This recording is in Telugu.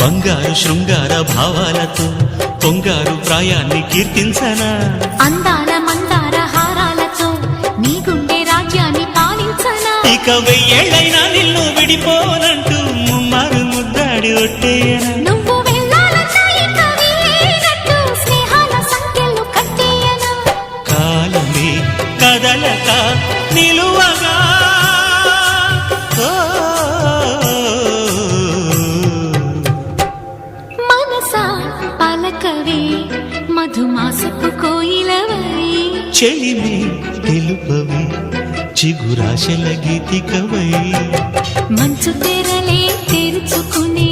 బంగారు శృంగార భావాలతో పొంగారు ప్రాయాన్ని కీర్తించనా అందాల మందార హారాలతో నీ గుండె రాజ్యాన్ని పాలించనా ఇక వెయ్యేళ్ళైనా నిన్ను విడిపోనంటూ ముమ్మారు ముద్దాడి ఒట్టేయనా నువ్వు వెళ్ళాలన్నా ఇక వీలేనట్టు స్నేహాల సంఖ్యలు కట్టేయనా కాలమే కదలక నిలువగా మనసా పలకవే మధుమాసపు కోయిలవై చెలిమి తెలుపవే చిగురాశల గీతికవై మంచు తెరలే తెరుచుకునే